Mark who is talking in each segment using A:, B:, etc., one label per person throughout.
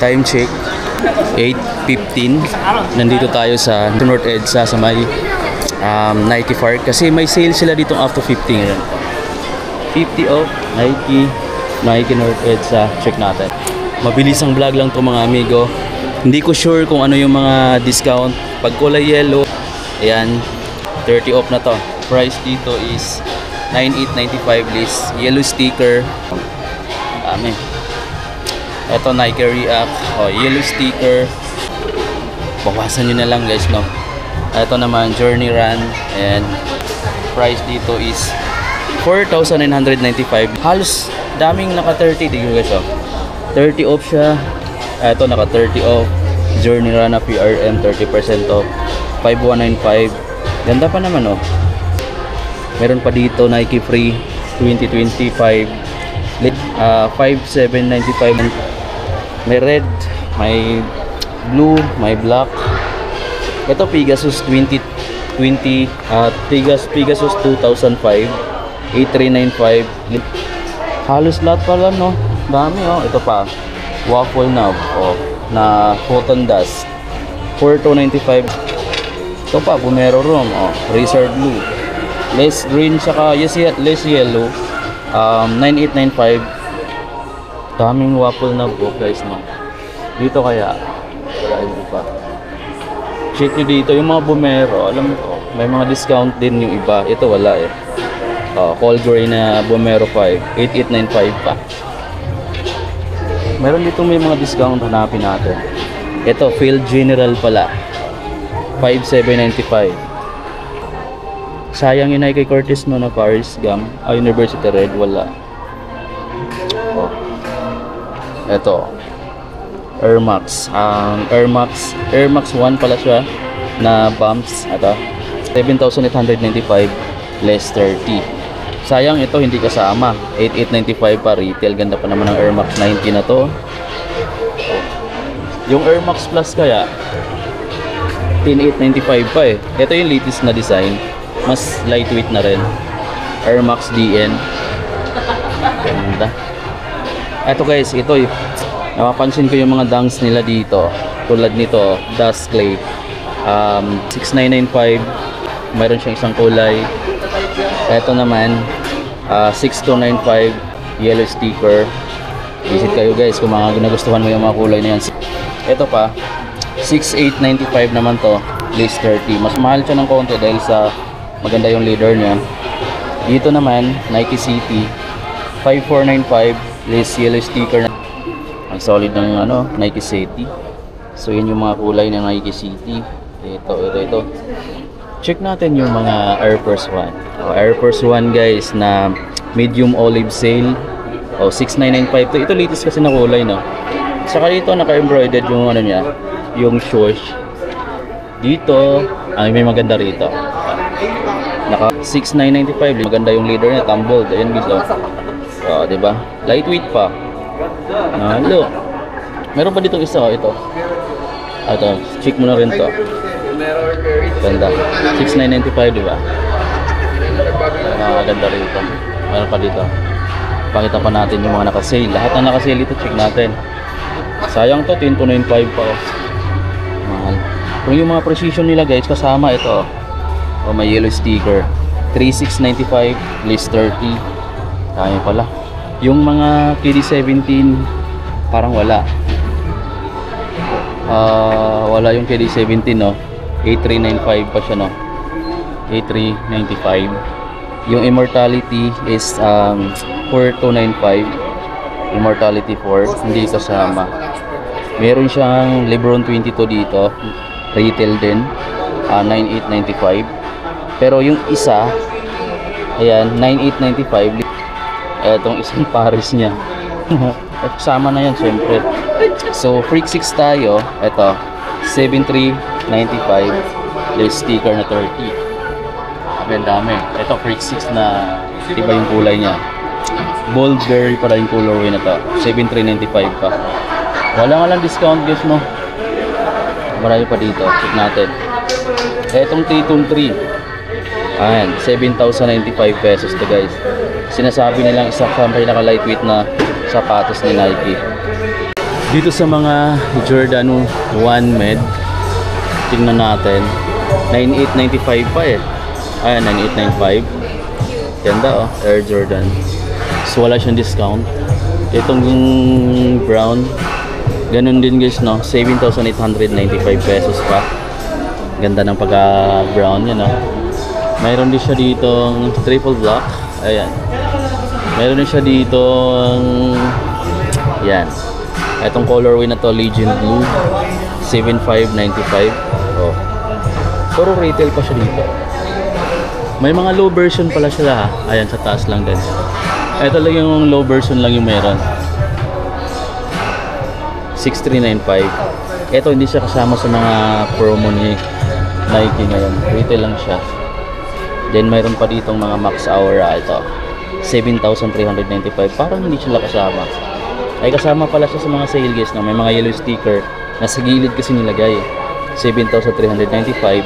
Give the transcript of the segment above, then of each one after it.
A: Time check 8:15. Nandito tayo sa North EDSA sa may Nike Park kasi may sale sila dito up to 50 ngayon. 50 off Nike North EDSA. Check natin. Mabilis ang vlog lang to mga amigo. Hindi ko sure kung ano yung mga discount. Pag kulay yellow, ayan, 30 off na to. Price dito is 98.95 list. Yellow sticker. Dami. Ito Nike React, yellow sticker. Bawasan nyo na lang guys, no. Ito naman Journey Run, and price dito is 4,995. Halos daming naka 30 dito guys, 30 off siya. Ito naka 30 off. Journey Run na PRM 30% off. 5,195. Ganda pa naman, Meron pa dito Nike Free 2025. 5,795. May red, may blue, may black. Ito Pegasus 2020, Pegasus 2005, 8395. Halos lahat pala, no. Dami, Ito pa. Waffle knob, na cotton dust. 4,295. Ito pa, Bumero Rom, Racer blue. Less green saka less yellow. 9895. Daming waffle knob guys, no. Dito kaya wala yung iba. Check nyo dito yung mga Bumero. Alam mo, may mga discount din yung iba. Ito wala Cold gray na Bumero 5, 8895 pa. Meron dito may mga discount, hanapin natin. Ito Field General pala, 5,795. Sayang yun ay kay Curtis, no, na Paris Gum. University Red, wala. Ito Air Max, Air Max 1 pala siya na bumps. Ito 7,895 less 30. Sayang ito hindi kasama. 8,895 pa retail. Ganda pa naman ng Air Max 90 na to. Yung Air Max Plus kaya 10,895 pa Ito yung latest na design, mas lightweight na rin. Air Max DN. Ganda. Eto guys, ito napapansin ko yung mga dunks nila dito. Tulad nito, Dust Clay. 6,995. Mayroon siyang isang kulay. Eto naman, 6,295. Yellow sticker. Visit kayo guys kung mga nagustuhan mo yung mga kulay na yan. Ito pa, 6,895 naman to. List 30. Mas mahal siya ng konti dahil sa maganda yung leather niya. Dito naman, Nike City. 5,495. List yellow sticker na. Ang solid ng Nike City. So yun yung mga kulay ng Nike City. Ito. Check natin yung mga Air Force 1. Air Force 1 guys na medium olive sale. 6,995 to. Ito latest kasi na kulay, no. Saka dito naka-embroidered yung niya, yung swoosh. Dito, may maganda rito. Naka 6,995. Maganda yung leather niya, tumbled. Ayan guys, diba? Lightweight pa. Look. Meron pa dito isa, ito. Ito, check mo na rin to. Ganda. 6,995, diba? Ganda rin ito. Meron pa dito. Pakita pa natin yung mga naka-sale. Lahat na naka-sale ito, check natin. Sayang to, 10,295 pa. Mahal. Kung yung mga precision nila guys, kasama ito. May yellow sticker. 3,695, list 30. Kaya pala. Yung mga KD17 parang wala. Wala yung KD17, no. 8,395 pa siya, no. 8,395. Yung Immortality is 4,295. Immortality 4 hindi kasama. Meron siyang Lebron 22 dito, retail din, 9,895. Pero yung isa, ayan, 9,895. Etong isang Paris niya. Kasama na yan syempre. So Freak 6 tayo. Ito 7,395. There's sticker na 30. Ang dami. Ito Freak 6 na iba yung kulay niya. Bold berry para yung colorway na to. 7,395 pa. Wala nga lang discount guys, no. Marami pa dito. Check natin. Etong T-Tune 3. Ayan, 7,095 pesos to guys. Sinasabi nilang isa sa pinaka lightweight na sapatos ni Nike. Dito sa mga Jordan 1 Med, tingnan natin, 9895 pa eh. Ayan, 9895. Ganda oh, Air Jordan. So wala siyang discount. Itong brown, ganun din guys, no? 7,895 pesos pa. Ganda ng pagka brown yan, no? Mayroon din siya ditong triple black. Ayan. Mayroon din siya ditong yan. Itong colorway na to, Legion Blue, 7,595. Oh. Puro retail pa siya dito. May mga low version pala sila ha. Ayan, sa taas lang din. Ito lang yung low version lang yung meron. 6,395. Ito hindi siya kasama sa mga promo ni Nike ngayon. Retail lang siya. Then mayroon pa ditong mga Max Aura. Ito, 7,395. Parang hindi sila kasama. Ay kasama pala siya sa mga sale guys, no? May mga yellow sticker na sa gilid kasi nilagay. 7,395.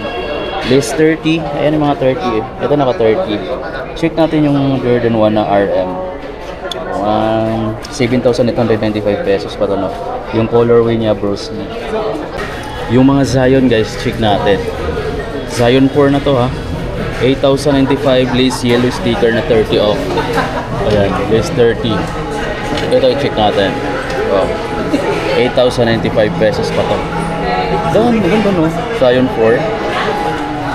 A: List 30. Ayan yung mga 30 eh. Ito naka 30. Check natin yung Jordan 1 na RM. 7,895 pesos pa to, no? Yung colorway niya, Bruce Lee. Yung mga Zion guys, check natin. Zion 4 na to ha. 8,095 lace yellow sticker na 30 off. Ayan, list 30. Ito i-check natin. Wow. 8,095 pesos pa to. Doon, maganda no? Zion 4.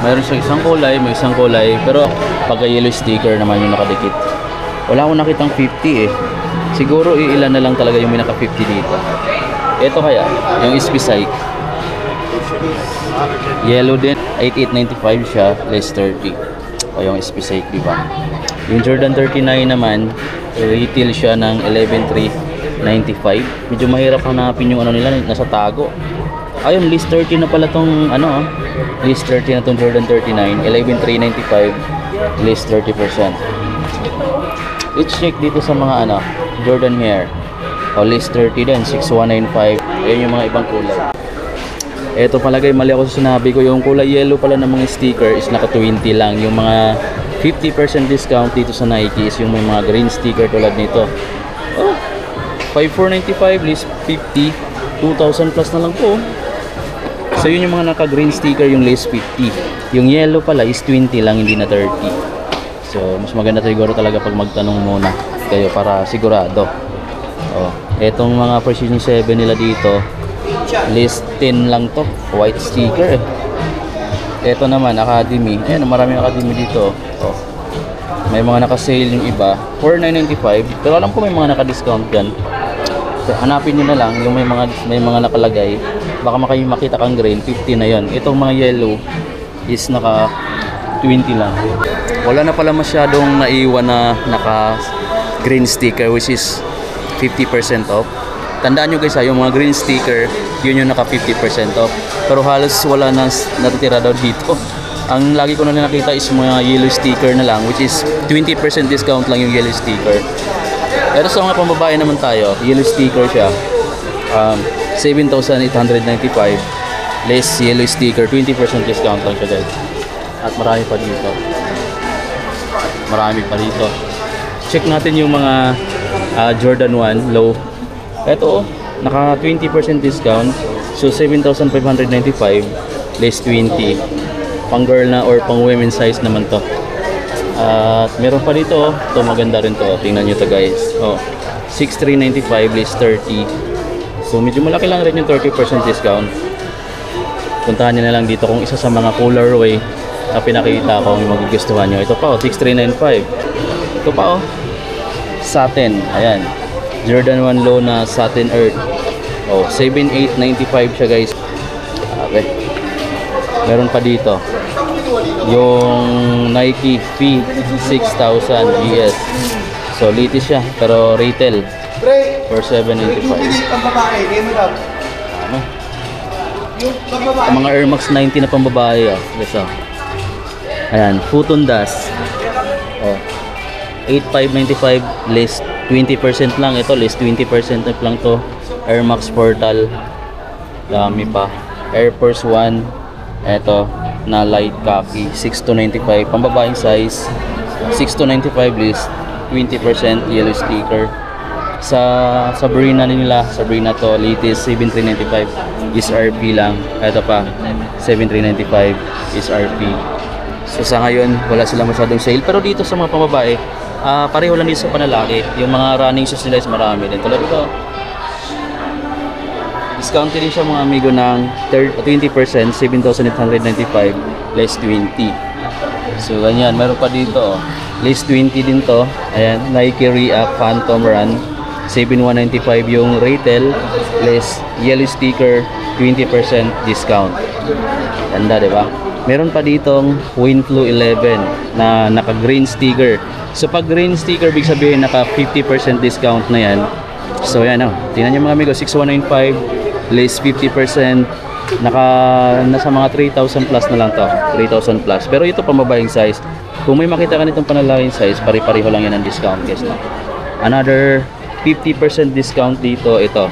A: Mayroon siyang isang kulay, may isang kulay. Pero pagka yellow sticker naman yung nakadikit. Wala akong nakitang 50 eh. Siguro ilan na lang talaga yung may naka 50 dito. Ito kaya, yung SB Psych. Yellow din, 8,895 siya, less 30. O yung SB Psych, diba? Yung Jordan 39 naman, retail siya ng 11,395. Medyo mahirap hanapin yung ano nila, nasa tago. Ayun, list 30 na pala tong ano, list 30 na tong Jordan 39, 11,395, list 30%. Let's check dito sa mga ano, Jordan Air. O list 30 din, 6,195. Ayun yung mga ibang kulay. Eto palagay, mali ako sa sinabi ko, yung kulay yellow pala ng mga sticker is naka 20 lang. Yung mga 50% discount dito sa Nike is yung may mga green sticker tulad nito. Oh, 5,495, list 50, 2,000 plus na lang po. So yun yung mga naka green sticker, yung list 50. Yung yellow pala is 20 lang, hindi na 30. So mas maganda siguro talaga pag magtanong muna kayo para sigurado. Oh, etong mga Precision 7 nila dito, list 10 lang to, white sticker eh. Ito naman Academy, ayan, maraming Academy dito. Oh, may mga naka-sale yung iba, 4,995, pero alam ko may mga naka-discount dyan. So, hanapin nyo na lang yung may mga nakalagay. Baka makita kang green, 50 na yon. Itong mga yellow is naka 20 lang. Wala na pala masyadong naiwan na naka green sticker, which is 50% off. Tandaan nyo guys ha, yung mga green sticker, yun yung naka 50% off. Pero halos wala na natitira daw dito. Ang lagi ko na nakita is mga yellow sticker na lang, which is 20% discount lang yung yellow sticker. Pero sa mga pambabae naman tayo, yellow sticker siya, 7,895, less yellow sticker, 20% discount lang siya guys. At marami pa dito. Marami pa dito. Check natin yung mga Jordan 1 low. Ito, naka 20% discount. So 7,595 less 20. Pang girl na or pang women's size naman to. At meron pa dito, ito maganda rin to. Tingnan nyo to guys. Oh, 6,395 less 30. So medyo malaki lang rin yung 30% discount. Puntahan nyo na lang dito kung isa sa mga colorway na pinakita ko yung magugustuhan nyo. Ito pa oh, 6,395. Ito pa oh, satin. Ayan, Jordan 1 low na satin earth. Oh, 7,895 siya guys. Okay. Meron pa dito yung Nike P 6,000 GS. So litis siya pero retail for 795. Ano? Ang mga Air Max 90 na pambabae oh. Guys, oh. Ayan, Futon Dust. Oh. 8,595 less 20% lang. Ito less 20% lang to. Air Max Portal. Dami pa. Air Force 1. Ito na light khaki, 6,295 pambabaeng size, 6,295 list, 20% yellow sticker. Sa Sabrina nila, Sabrina to, latest 7,395 is RP lang. Ito pa, 7,395 is RP. So sa ngayon, wala sila masyadong sale. Pero dito sa mga pambabae, pareho lang dito sa panlalaki. Yung mga running shoes nila is marami din. Tulad ito, discount din siya mga amigo ng 20%, 7,895 less 20. So ganyan, meron pa dito, less 20 din to. Ayan, Nike React Phantom Run, 7,195 yung retail, less yellow sticker, 20% discount. Ganda, di ba? Meron pa ditong Winflu 11 na naka green sticker. So pag green sticker, big sabihin naka 50% discount na yan. So yan, tingnan nyo mga amigo, 6,195 less 50%, nasa mga 3,000 plus na lang to, 3,000 plus. Pero ito pambabaeng size, kung may makita ka nitong panlalaking size, pari-pareho lang yan ang discount guys, no? Another 50% discount dito, ito,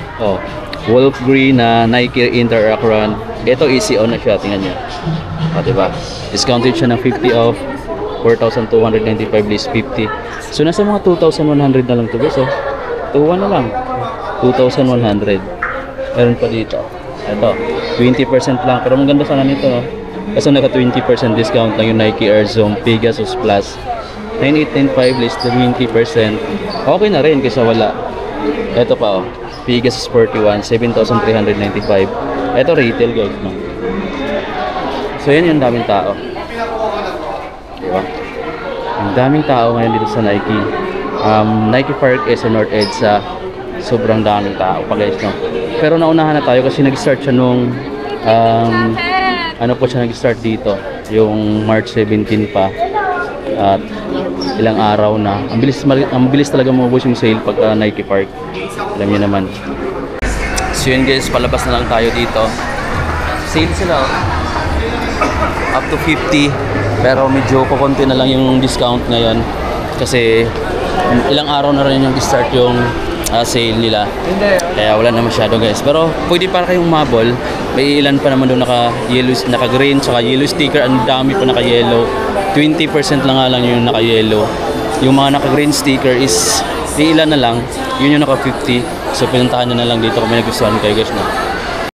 A: Wolf Green na Nike Interact Run. Ito easy on na siya, tingnan nyo. Diba? Discounted siya ng 50 off, 4,295 less 50. So nasa mga 2,100 na lang to guys, 2,1 na lang, 2,100. Meron pa dito, ito 20% lang, pero maganda sana nito, no? Kasi naka 20% discount lang yung Nike Air Zoom Pegasus Plus, 9,895 less 20%. Okay na rin kasi wala. Ito pa, Pegasus 41, 7,395. Ito retail guys, no? So yan yung daming tao, diba? Ang daming tao ngayon dito sa Nike. Nike Park is sa North Edge, sa sobrang daming tao pa guys, no? Pero naunahan na tayo kasi nag-start siya nung ano po siya nag-start dito, yung March 17 pa, at ilang araw na. Ang bilis talaga maubos yung sale pagka Nike Park, alam niyo naman. So yun guys, palabas na lang tayo dito. Sale sila, up to 50, pero medyo kukunti na lang yung discount ngayon kasi ilang araw na rin yung start yung sale nila, kaya wala na masyado guys. Pero pwede para kayong mabol, may ilan pa naman doon naka yellow, naka green, saka yellow sticker. Ang dami pa naka yellow, 20% lang nga lang yung naka yellow. Yung mga naka green sticker is ilan na lang, yun yung naka 50. So pinuntahan nyo na lang dito kung may nagustuhan kayo guys, no?